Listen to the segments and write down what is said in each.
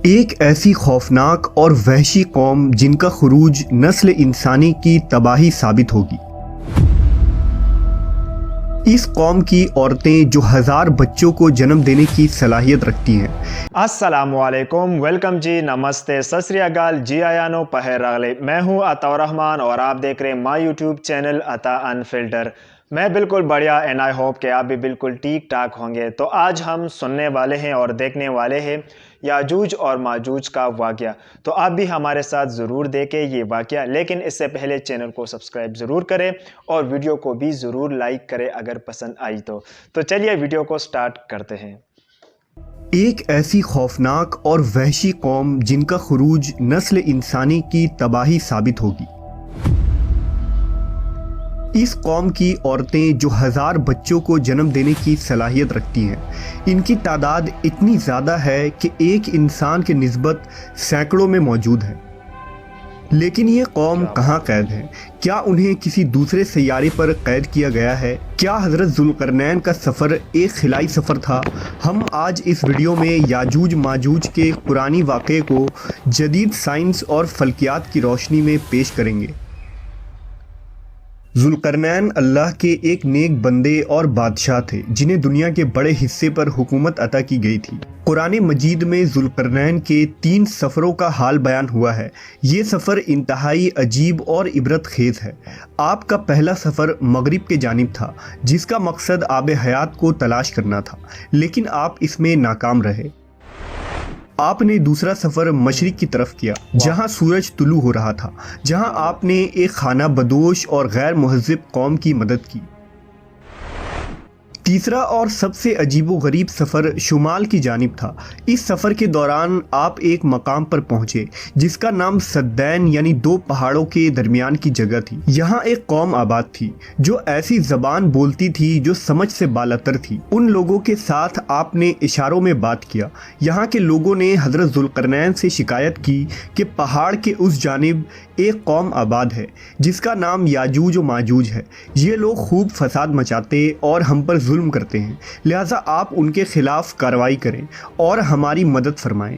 ایک ایسی خوفناک اور وحشی قوم جن کا خروج نسل انسانی کی تباہی ثابت ہوگی۔ اس قوم کی عورتیں جو ہزار بچوں کو جنم دینے کی صلاحیت رکھتی ہیں۔ السلام علیکم، ویلکم جی، نمستے، ست سری اکال جی آیانو پہر رغلے۔ میں ہوں عطا الرحمن اور آپ دیکھ رہے ہیں مائی یوٹیوب چینل عطا انفلٹر۔ میں بالکل بڑھیا اینڈ آئی ہوپ کہ آپ بھی بالکل ٹھیک ٹھاک ہوں گے۔ تو آج ہم سننے والے ہیں اور دیکھنے والے ہیں یاجوج اور ماجوج کا واقعہ۔ تو آپ بھی ہمارے ساتھ ضرور دیکھیں یہ واقعہ، لیکن اس سے پہلے چینل کو سبسکرائب ضرور کریں اور ویڈیو کو بھی ضرور لائک کریں اگر پسند آئی تو چلیے ویڈیو کو سٹارٹ کرتے ہیں۔ ایک ایسی خوفناک اور وحشی قوم جن کا خروج نسل انسانی کی تباہی ثابت ہوگی۔ اس قوم کی عورتیں جو ہزار بچوں کو جنم دینے کی صلاحیت رکھتی ہیں، ان کی تعداد اتنی زیادہ ہے کہ ایک انسان کے نسبت سینکڑوں میں موجود ہے۔ لیکن یہ قوم کہاں قید ہے؟ کیا انہیں کسی دوسرے سیارے پر قید کیا گیا ہے؟ کیا حضرت ذوالقرنین کا سفر ایک خلائی سفر تھا؟ ہم آج اس ویڈیو میں یاجوج ماجوج کے قرآنی واقعے کو جدید سائنس اور فلکیات کی روشنی میں پیش کریں گے۔ ذوالقرنین اللہ کے ایک نیک بندے اور بادشاہ تھے جنہیں دنیا کے بڑے حصے پر حکومت عطا کی گئی تھی۔ قرآن مجید میں ذوالقرنین کے 3 سفروں کا حال بیان ہوا ہے۔ یہ سفر انتہائی عجیب اور عبرت خیز ہے۔ آپ کا پہلا سفر مغرب کے جانب تھا جس کا مقصد آب حیات کو تلاش کرنا تھا، لیکن آپ اس میں ناکام رہے۔ آپ نے دوسرا سفر مشرق کی طرف کیا جہاں سورج طلوع ہو رہا تھا، جہاں آپ نے ایک خانہ بدوش اور غیر مہذب قوم کی مدد کی۔ تیسرا اور سب سے عجیب و غریب سفر شمال کی جانب تھا۔ اس سفر کے دوران آپ ایک مقام پر پہنچے جس کا نام سدین یعنی 2 پہاڑوں کے درمیان کی جگہ تھی۔ یہاں ایک قوم آباد تھی جو ایسی زبان بولتی تھی جو سمجھ سے بالاتر تھی۔ ان لوگوں کے ساتھ آپ نے اشاروں میں بات کیا۔ یہاں کے لوگوں نے حضرت ذوالقرنین سے شکایت کی کہ پہاڑ کے اس جانب ایک قوم آباد ہے جس کا نام یاجوج و ماجوج ہے۔ یہ لوگ خوب فساد مچاتے اور ہم پر ظلم کرتے ہیں، لہٰذا آپ ان کے خلاف کارروائی کریں اور ہماری مدد فرمائیں۔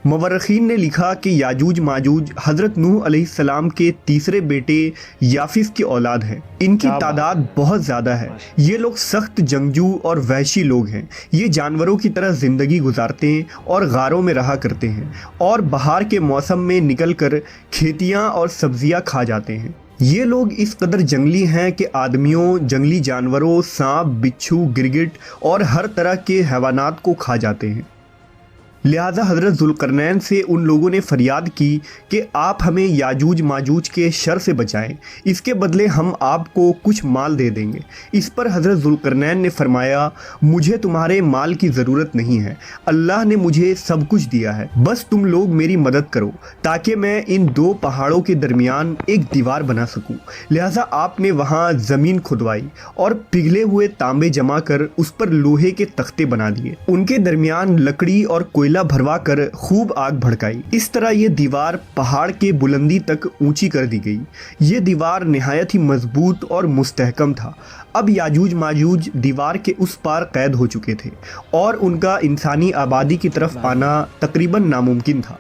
مورخین نے لکھا کہ یاجوج ماجوج حضرت نوح علیہ السلام کے تیسرے بیٹے یافس کی اولاد ہے۔ ان کی تعداد بہت زیادہ ہے۔ یہ لوگ سخت جنگجو اور وحشی لوگ ہیں۔ یہ جانوروں کی طرح زندگی گزارتے ہیں اور غاروں میں رہا کرتے ہیں اور بہار کے موسم میں نکل کر کھیتیاں اور سبزیاں کھا جاتے ہیں۔ یہ لوگ اس قدر جنگلی ہیں کہ آدمیوں، جنگلی جانوروں، سانپ، بچھو، گرگٹ اور ہر طرح کے حیوانات کو کھا جاتے ہیں۔ لہٰذا حضرت ذوالقرنین سے ان لوگوں نے فریاد کی کہ آپ ہمیں یاجوج ماجوج کے شر سے بچائیں، اس کے بدلے ہم آپ کو کچھ مال دے دیں گے۔ اس پر حضرت ذوالقرنین نے فرمایا، مجھے تمہارے مال کی ضرورت نہیں ہے، اللہ نے مجھے سب کچھ دیا ہے، بس تم لوگ میری مدد کرو تاکہ میں ان 2 پہاڑوں کے درمیان ایک دیوار بنا سکوں۔ لہٰذا آپ نے وہاں زمین کھدوائی اور پگھلے ہوئے تانبے جما کر اس پر لوہے کے تختے بنا دیے، ان کے درمیان لکڑی اور کوئلہ بھروا کر خوب آگ بھڑکائی۔ اس طرح یہ دیوار پہاڑ کے بلندی تک اونچی کر دی گئی۔ یہ دیوار نہایت ہی مضبوط اور مستحکم تھا۔ اب یاجوج ماجوج دیوار کے اس پار قید ہو چکے تھے اور ان کا انسانی آبادی کی طرف آنا تقریباً ناممکن تھا۔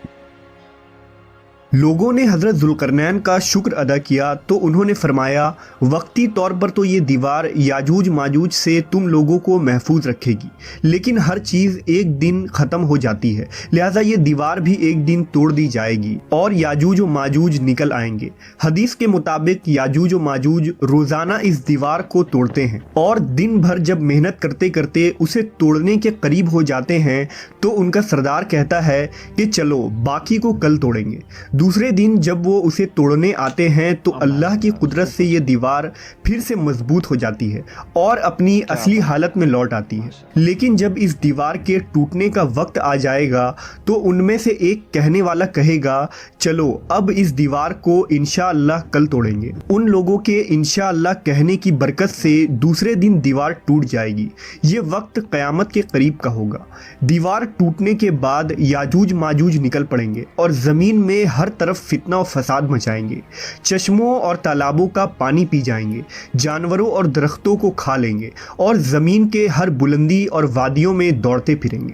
لوگوں نے حضرت ذوالقرنین کا شکر ادا کیا تو انہوں نے فرمایا، وقتی طور پر تو یہ دیوار یاجوج ماجوج سے تم لوگوں کو محفوظ رکھے گی، لیکن ہر چیز ایک دن ختم ہو جاتی ہے، لہٰذا یہ دیوار بھی ایک دن توڑ دی جائے گی اور یاجوج و ماجوج نکل آئیں گے۔ حدیث کے مطابق یاجوج و ماجوج روزانہ اس دیوار کو توڑتے ہیں اور دن بھر جب محنت کرتے کرتے اسے توڑنے کے قریب ہو جاتے ہیں تو ان کا سردار کہتا ہے کہ چلو باقی کو کل توڑیں گے۔ دوسرے دن جب وہ اسے توڑنے آتے ہیں تو اللہ کی قدرت سے یہ دیوار پھر سے مضبوط ہو جاتی ہے اور اپنی اصلی حالت میں لوٹ آتی ہے۔ لیکن جب اس دیوار کے ٹوٹنے کا وقت آ جائے گا تو ان میں سے ایک کہنے والا کہے گا، چلو اب اس دیوار کو انشاءاللہ کل توڑیں گے۔ ان لوگوں کے انشاءاللہ کہنے کی برکت سے دوسرے دن دیوار ٹوٹ جائے گی۔ یہ وقت قیامت کے قریب کا ہوگا۔ دیوار ٹوٹنے کے بعد یاجوج ماجوج نکل پڑیں گے اور زمین میں ہر طرف فتنہ و فساد مچائیں گے، چشموں اور تالابوں کا پانی پی جائیں گے، جانوروں اور درختوں کو کھا لیں گے اور زمین کے ہر بلندی اور وادیوں میں دوڑتے پھریں گے۔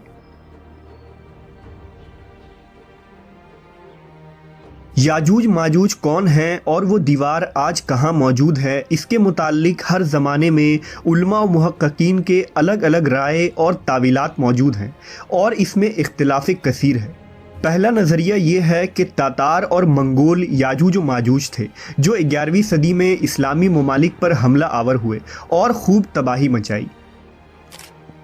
याजूज माजूज कौन हैं और वो दीवार आज कहाँ मौजूद है, इसके मुताल्लिक हर ज़माने में उलमा व मुहक्किकीन के अलग अलग राय और तावीलात मौजूद हैं और इसमें इख्तिलाफ़ कसीर है। पहला नज़रिया ये है कि तातार और मंगोल याजूज व माजूज थे जो 11वीं सदी में इस्लामी ममालिक पर हमला आवर हुए और खूब तबाही मचाई।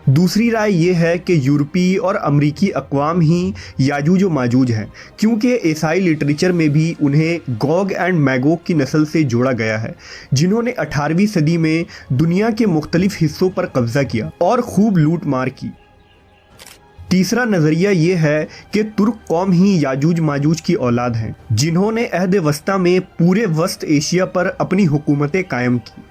दूसरी राय ये है कि यूरोपीय और अमरीकी अक़वाम ही याजूज व माजूज हैं, क्योंकि ईसाई लिटरेचर में भी उन्हें गोग एंड मैगोग की नस्ल से जोड़ा गया है, जिन्होंने 18वीं सदी में दुनिया के मुख्तलिफ हिस्सों पर कब्ज़ा किया और खूब लूट मार की। तीसरा नज़रिया ये है कि तुर्क कौम ही याजूज माजूज की औलाद हैं, जिन्होंने अहद वस्ता में पूरे वस्त एशिया पर अपनी हुकूमतें कायम की।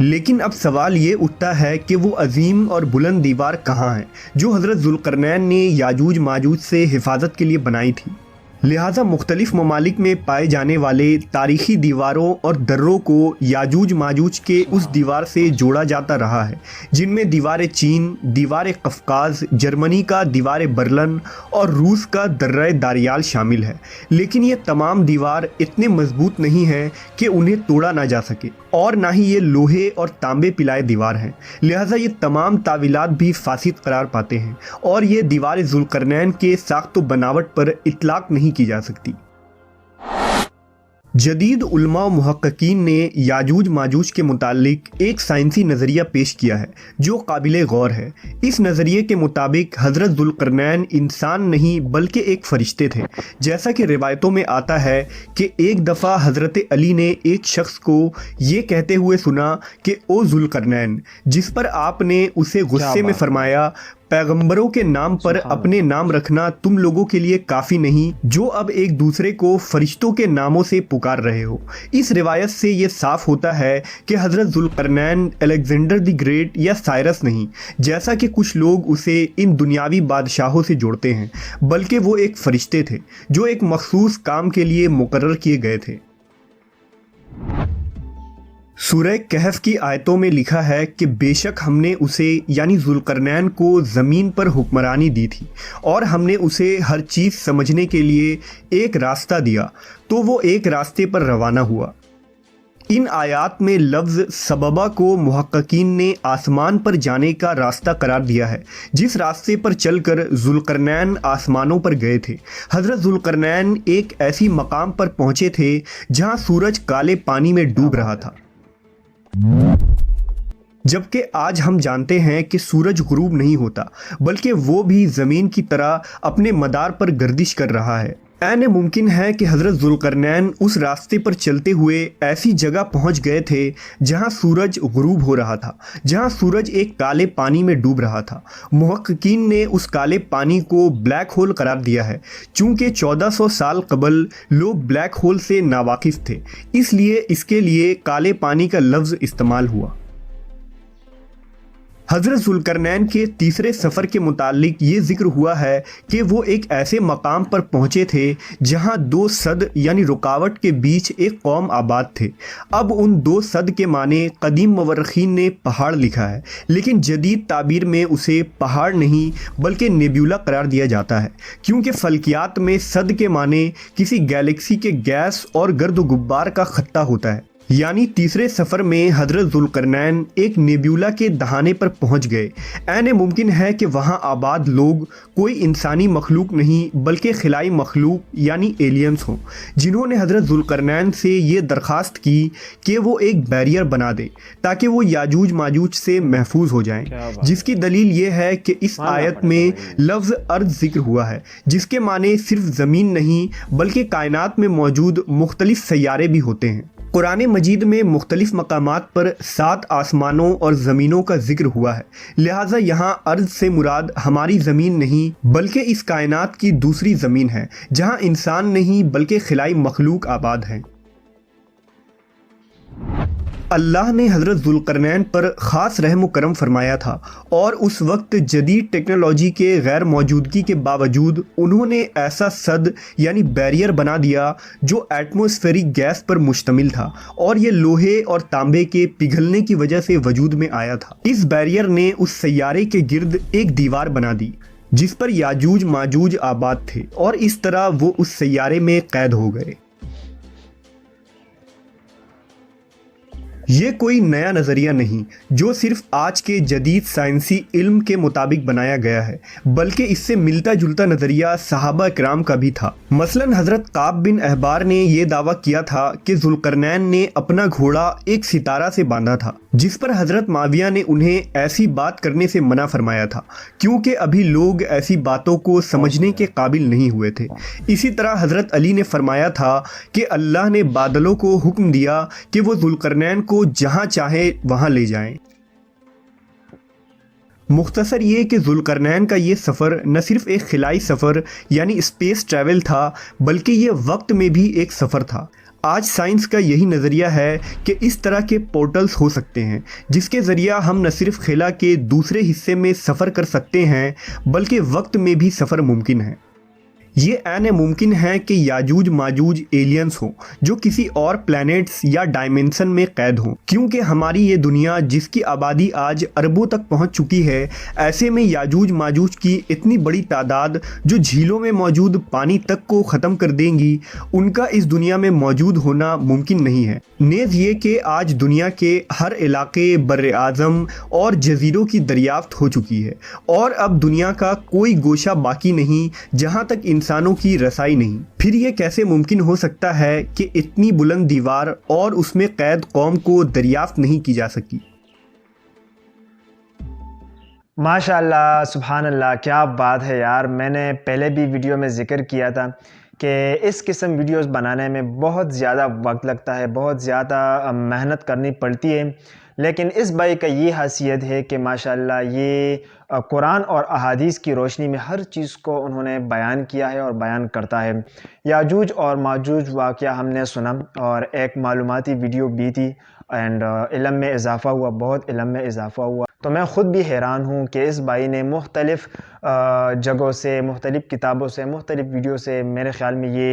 लेकिन अब सवाल ये उठता है कि वो अजीम और बुलंद दीवार कहाँ है जो हज़रत ज़ुल्करनैन ने याजूज माजूज से हिफाजत के लिए बनाई थी। लिहाजा मुख्तलिफ ममालिक में पाए जाने वाले तारीख़ी दीवारों और दर्रों को याजूज माजूज के उस दीवार से जोड़ा जाता रहा है, जिनमें दीवार चीन, दीवार कफ़काज़, जर्मनी का दीवार बर्लिन और रूस का दर्रे दारियाल शामिल है। लेकिन ये तमाम दीवार इतने मजबूत नहीं हैं कि उन्हें तोड़ा ना जा सके और ना ही ये लोहे और तांबे पिलाए दीवार हैं। लिहाजा ये तमाम तावीलात भी फासिद करार पाते हैं और ये दीवार ज़ुल्करनैन के साख्त व बनावट पर इतलाक़ नहीं की जा सकती। जदीद उलमा व मुहक्किकीन ने याजूज माजूज के मुतालिक एक साइंसी नज़रिया पेश किया है जो काबिल गौर है। इस नज़रिए के मुताबिक हज़रत ज़ुल्करनैन इंसान नहीं बल्कि एक फ़रिश्ते थे। जैसा कि रिवायतों में आता है कि एक दफ़ा हज़रत अली ने एक शख्स को ये कहते हुए सुना कि ओ ज़ुल्करनैन, जिस पर आपने उसे गुस्से में फरमाया, पैगंबरों के नाम पर अपने नाम रखना तुम लोगों के लिए काफ़ी नहीं जो अब एक दूसरे को फरिश्तों के नामों से पुकार रहे हो। इस रिवायत से ये साफ होता है कि हज़रत ज़ुल्करनैन अलेक्जेंडर द ग्रेट या साइरस नहीं, जैसा कि कुछ लोग उसे इन दुनियावी बादशाहों से जोड़ते हैं, बल्कि वो एक फ़रिश्ते थे जो एक मखसूस काम के लिए मुकर्रर किए गए थे। सूरह कहफ की आयतों में लिखा है कि बेशक हमने उसे यानी ज़ुल्करनैन को ज़मीन पर हुक्मरानी दी थी और हमने उसे हर चीज़ समझने के लिए एक रास्ता दिया, तो वो एक रास्ते पर रवाना हुआ। इन आयात में लफ्ज़ सबबा को मुहक्किकीन ने आसमान पर जाने का रास्ता करार दिया है, जिस रास्ते पर चलकर ज़ुल्करनैन आसमानों पर गए थे। हज़रत ज़ुल्करनैन एक ऐसी मकाम पर पहुँचे थे जहाँ सूरज काले पानी में डूब रहा था, जबकि आज हम जानते हैं कि सूरज गुरूब नहीं होता बल्कि वो भी ज़मीन की तरह अपने मदार पर गर्दिश कर रहा है। ऐन मुमकिन है कि हज़रत ज़ुल्करनैन उस रास्ते पर चलते हुए ऐसी जगह पहुंच गए थे जहां सूरज गुरूब हो रहा था, जहां सूरज एक काले पानी में डूब रहा था। मुहक्किकीन ने उस काले पानी को ब्लैक होल करार दिया है, चूँकि 1400 साल कबल लोग ब्लैक होल से नावाकिफ़ थे, इसलिए इसके लिए काले पानी का लफ्ज़ इस्तेमाल हुआ। हज़रत ज़ुल्करनैन के तीसरे सफ़र के मुतालिक ये ज़िक्र हुआ है कि वो एक ऐसे मकाम पर पहुँचे थे जहाँ 2 सद यानी रुकावट के बीच एक कौम आबाद थे। अब उन 2 सद के माने कदीम मवर्रखीन ने पहाड़ लिखा है, लेकिन जदीद ताबीर में उसे पहाड़ नहीं बल्कि नेब्यूला करार दिया जाता है, क्योंकि फ़ल्कियात में सद के माने किसी गैलेक्सी के गैस और गर्द गुब्बार का खत्ता होता है। यानी तीसरे सफ़र में हज़रत ज़ुल्करनैन एक नेब्यूला के दहाने पर पहुंच गए। ऐन मुमकिन है कि वहां आबाद लोग कोई इंसानी मखलूक नहीं बल्कि खिलाई मखलूक यानी एलियंस हों, जिन्होंने हज़रत ज़ुल्करनैन से ये दरख्वास्त की कि वो एक बैरियर बना दे ताकि वो याजूज माजूज से महफूज हो जाएं। जिसकी दलील ये है कि इस आयत में लफ्ज़ अर्ज़ ज़िक्र हुआ है, जिसके माने सिर्फ ज़मीन नहीं बल्कि कायनात में मौजूद मुख्तलिफ सैयारे भी होते हैं। कुरान मजीद में मुख्तलिफ मकामात पर 7 आसमानों और ज़मीनों का जिक्र हुआ है, लिहाजा यहाँ अर्ज़ से मुराद हमारी ज़मीन नहीं बल्कि इस कायनात की दूसरी ज़मीन है जहाँ इंसान नहीं बल्कि खिलाई मखलूक आबाद हैं। अल्लाह ने हज़रत ज़ुल्करनैन पर ख़ास रहम व करम फरमाया था और उस वक्त जदीद टेक्नोलॉजी के गैर मौजूदगी के बावजूद उन्होंने ऐसा सद यानी बैरियर बना दिया जो एटमॉस्फेरिक गैस पर मुश्तमिल था और ये लोहे और तांबे के पिघलने की वजह से वजूद में आया था। इस बैरियर ने उस सैयारे के गिर्द एक दीवार बना दी जिस पर याजूज माजूज आबाद थे और इस तरह वो उस सैयारे में कैद हो गए। ये कोई नया नज़रिया नहीं जो सिर्फ आज के जदीद साइंसी इल्म के मुताबिक बनाया गया है, बल्कि इससे मिलता जुलता नज़रिया सहाबा किराम का भी था। मसलन हज़रत काब बिन अहबार ने यह दावा किया था कि ज़ुल्करनैन ने अपना घोड़ा एक सितारा से बांधा था, जिस पर हज़रत माविया ने उन्हें ऐसी बात करने से मना फरमाया था, क्योंकि अभी लोग ऐसी बातों को समझने के काबिल नहीं हुए थे। इसी तरह हज़रत अली ने फरमाया था कि अल्लाह ने बादलों को हुक्म दिया कि वो ज़ुल्करनैन को जहां चाहे वहां ले जाएं। मुख्तसर ये कि ज़ुल्करनैन का ये सफ़र न सिर्फ एक खिलाई सफ़र यानी स्पेस ट्रैवल था, बल्कि ये वक्त में भी एक सफ़र था। आज साइंस का यही नज़रिया है कि इस तरह के पोर्टल्स हो सकते हैं जिसके ज़रिया हम न सिर्फ खिला के दूसरे हिस्से में सफ़र कर सकते हैं, बल्कि वक्त में भी सफ़र मुमकिन है। ये ऐन मुमकिन है कि याजूज माजूज एलियंस हो जो किसी और प्लैनेट्स या डायमेंशन में कैद हों, क्योंकि हमारी ये दुनिया जिसकी आबादी आज अरबों तक पहुंच चुकी है, ऐसे में याजूज माजूज की इतनी बड़ी तादाद जो झीलों में मौजूद पानी तक को ख़त्म कर देंगी, उनका इस दुनिया में मौजूद होना मुमकिन नहीं है। नेज़ ये कि आज दुनिया के हर इलाके बर्र आज़म और जजीरों की दरियाफ्त हो चुकी है और अब दुनिया का कोई गोशा बाकी नहीं जहाँ तक इंसानों की रसाई नहीं। फिर ये कैसे मुमकिन हो सकता है कि इतनी बुलंद दीवार और उसमें कैद कौम को दरियाफ्त नहीं की जा सकी। माशाअल्लाह, सुभान अल्लाह, क्या बात है यार। मैंने पहले भी वीडियो में ज़िक्र किया था कि इस किस्म वीडियोस बनाने में बहुत ज़्यादा वक्त लगता है, बहुत ज़्यादा मेहनत करनी पड़ती है, लेकिन इस भाई का ये हैसियत है कि माशाअल्लाह ये कुरान और अहादीस की रोशनी में हर चीज़ को उन्होंने बयान किया है और बयान करता है। याजूज और माजूज वाक़या हमने सुना और एक मालूमाती वीडियो भी थी एंड इल्म में इजाफ़ा हुआ, बहुत इल्म में इजाफ़ा हुआ। तो मैं ख़ुद भी हैरान हूँ कि इस भाई ने मुख्तलिफ़ जगहों से, मुख्तलिफ़ किताबों से, मुख्तलिफ़ वीडियो से मेरे ख़्याल में ये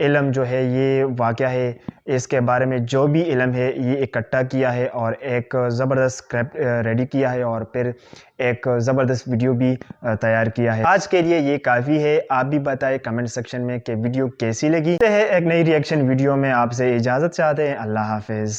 इल्म जो है, ये वाक़या है, इसके बारे में जो भी इल्म है ये इकट्ठा किया है और एक ज़बरदस्त स्क्रिप्ट रेडी किया है और फिर एक ज़बरदस्त वीडियो भी तैयार किया है। आज के लिए ये काफ़ी है। आप भी बताएं कमेंट सेक्शन में कि वीडियो कैसी लगी। एक नई रिएक्शन वीडियो में आपसे इजाज़त चाहते हैं। अल्लाह हाफ़िज़।